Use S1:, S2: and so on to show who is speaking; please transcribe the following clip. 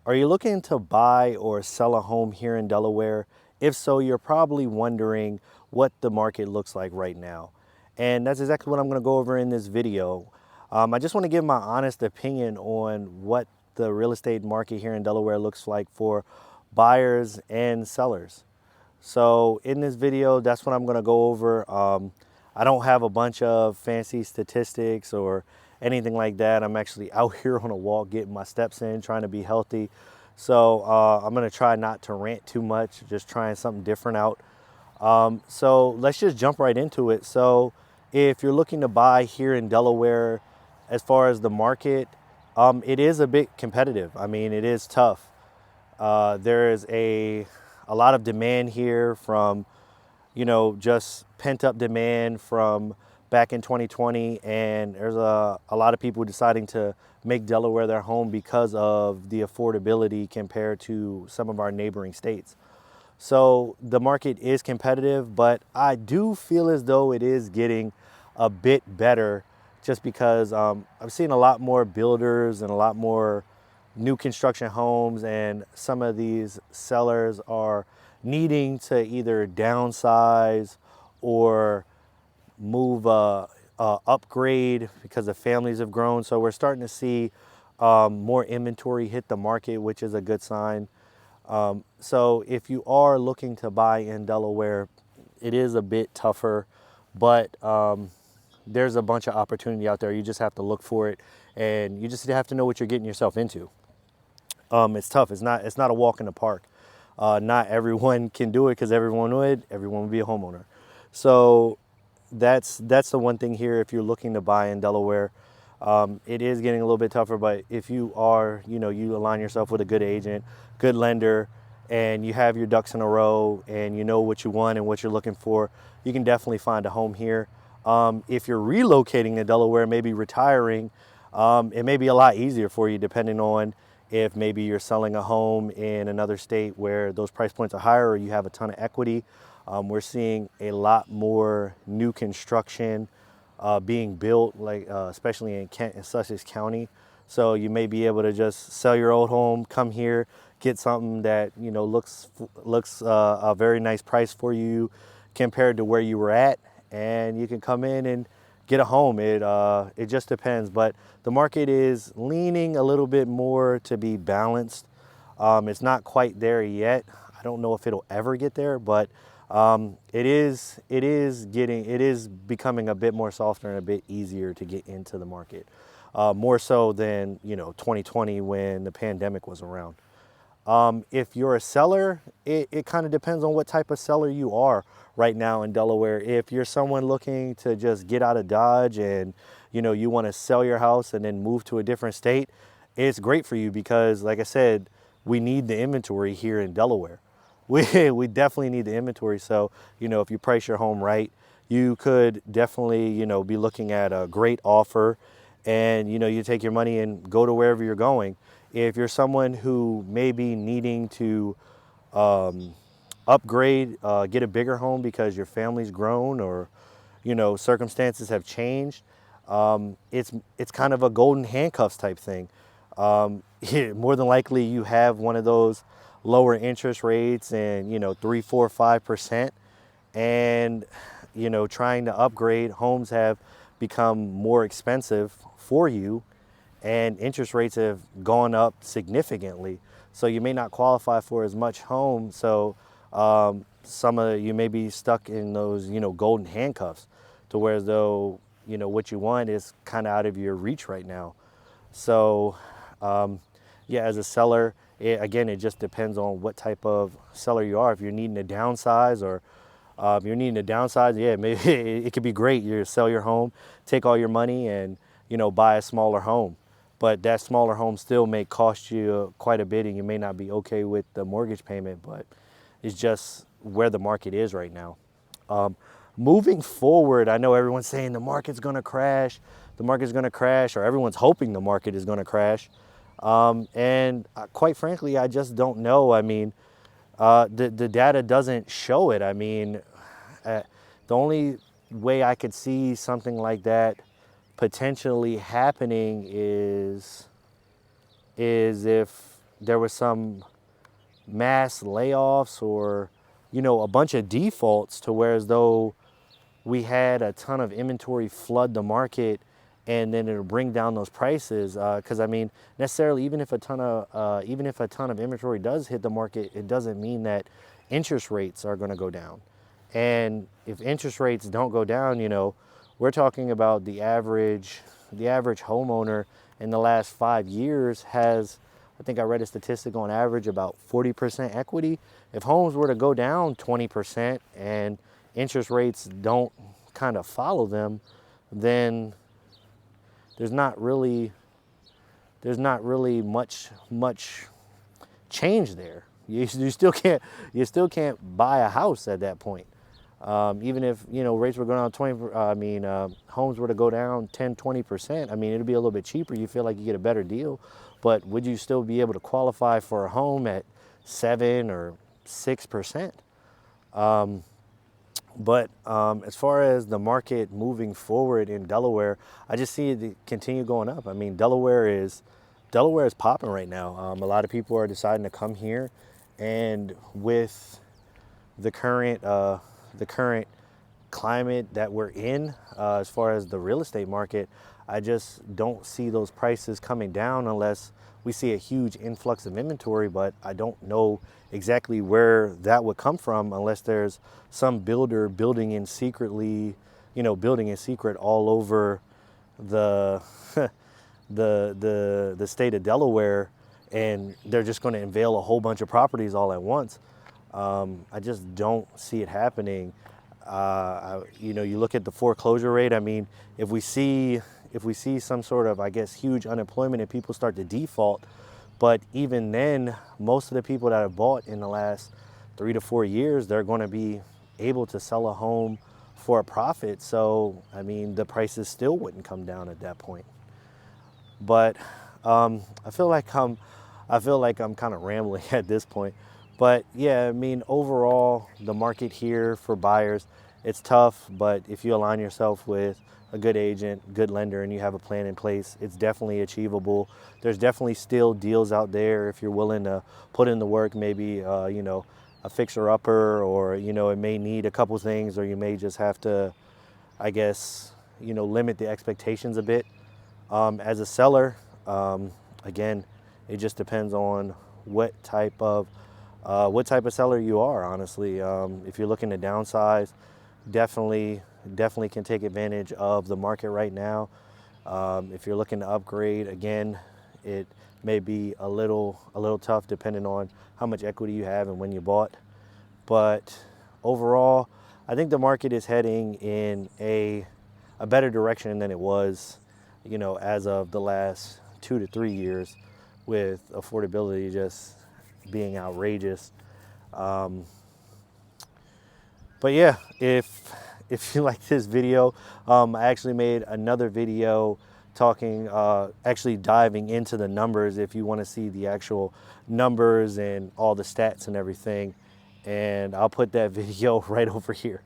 S1: Are you looking to buy or sell a home here in Delaware? If so, you're probably wondering what the market looks like right now. And that's exactly what I'm going to go over in this video. I just want to give my honest opinion on what the real estate market here in Delaware looks like for buyers and sellers. So in this video, that's what I'm going to go over. I don't have a bunch of fancy statistics or anything like that. I'm actually out here on a walk getting my steps in, trying to be healthy. So I'm going to try not to rant too much, just trying something different out. So let's just jump right into it. So if you're looking to buy here in Delaware, as far as the market, it is a bit competitive. I mean, it is tough. There is a lot of demand here from, just pent up demand from back in 2020. And there's a lot of people deciding to make Delaware their home because of the affordability compared to some of our neighboring states. So the market is competitive, but I do feel as though it is getting a bit better just because I've seen a lot more builders and a lot more new construction homes, and some of these sellers are needing to either downsize or move upgrade because the families have grown. So we're starting to see more inventory hit the market, which is a good sign. So if you are looking to buy in Delaware, it is a bit tougher, but there's a bunch of opportunity out there. You just have to look for it, and you just have to know what you're getting yourself into. It's tough. It's not a walk in the park. Not everyone can do it because everyone would be a homeowner. So that's the one thing here. If you're looking to buy in Delaware, it is getting a little bit tougher. But if you are, you align yourself with a good agent, good lender, and you have your ducks in a row, and you know what you want and what you're looking for, you can definitely find a home here. If you're relocating to Delaware, maybe retiring, it may be a lot easier for you depending on if maybe you're selling a home in another state where those price points are higher, or you have a ton of equity. We're seeing a lot more new construction being built, like especially in Kent and Sussex County. So you may be able to just sell your old home, come here, get something that looks a very nice price for you compared to where you were at, and you can come in and get a home. It just depends, but the market is leaning a little bit more to be balanced. It's not quite there yet. I don't know if it'll ever get there, but it is becoming a bit more softer and a bit easier to get into the market, more so than 2020 when the pandemic was around. If you're a seller, it kind of depends on what type of seller you are right now in Delaware. If you're someone looking to just get out of Dodge and you want to sell your house and then move to a different state, it's great for you because, like I said, we need the inventory here in Delaware. We definitely need the inventory. So if you price your home right, you could definitely be looking at a great offer, and you take your money and go to wherever you're going. If you're someone who may be needing to upgrade, get a bigger home because your family's grown, or circumstances have changed, it's kind of a golden handcuffs type thing. More than likely you have one of those lower interest rates and 3, 4, 5%, and trying to upgrade homes have become more expensive for you, and interest rates have gone up significantly. So you may not qualify for as much home. So you may be stuck in those golden handcuffs, to where as though what you want is kind of out of your reach right now. So yeah, as a seller, again, it just depends on what type of seller you are. If you're needing to downsize, or you're needing to downsize, yeah, maybe it could be great. You sell your home, take all your money, and buy a smaller home. But that smaller home still may cost you quite a bit, and you may not be okay with the mortgage payment, but it's just where the market is right now. Moving forward, I know everyone's saying the market's gonna crash, or everyone's hoping the market is gonna crash. And quite frankly, I just don't know. I mean, the data doesn't show it. I mean, the only way I could see something like that potentially happening is if there was some mass layoffs or, a bunch of defaults to where as though we had a ton of inventory flood the market and then it'll bring down those prices. Because I mean, necessarily, even if a ton of inventory does hit the market, it doesn't mean that interest rates are going to go down. And if interest rates don't go down, we're talking about the average homeowner in the last 5 years has, I think I read a statistic, on average about 40% equity. If homes were to go down 20% and interest rates don't kind of follow them, then there's not really much change there. You still can't buy a house at that point. Even if rates were going down 20, homes were to go down 10-20%. I mean, it'd be a little bit cheaper. You feel like you get a better deal, but would you still be able to qualify for a home at 7 or 6%? But as far as the market moving forward in Delaware, I just see it continue going up. I mean, Delaware is popping right now. A lot of people are deciding to come here, and with the current climate that we're in, as far as the real estate market, I just don't see those prices coming down unless we see a huge influx of inventory. But I don't know exactly where that would come from unless there's some builder building in secret all over the the state of Delaware, and they're just going to unveil a whole bunch of properties all at once. I just don't see it happening. You look at the foreclosure rate. I mean, if we see some sort of, I guess, huge unemployment and people start to default, but even then, most of the people that have bought in the last 3 to 4 years, they're going to be able to sell a home for a profit. So, I mean, the prices still wouldn't come down at that point. But I feel like I'm kind of rambling at this point. But yeah, I mean, overall, the market here for buyers, it's tough. But if you align yourself with a good agent, good lender, and you have a plan in place, it's definitely achievable. There's definitely still deals out there if you're willing to put in the work. Maybe a fixer-upper, or it may need a couple things, or you may just have to, I guess, limit the expectations a bit. As a seller, again, it just depends on what type of seller you are, honestly. If you're looking to downsize, definitely can take advantage of the market right now. If you're looking to upgrade, again, it may be a little tough depending on how much equity you have and when you bought. But overall, I think the market is heading in a better direction than it was, as of the last 2 to 3 years, with affordability just being outrageous. But yeah, if you like this video, I actually made another video talking, actually diving into the numbers if you want to see the actual numbers and all the stats and everything. And I'll put that video right over here.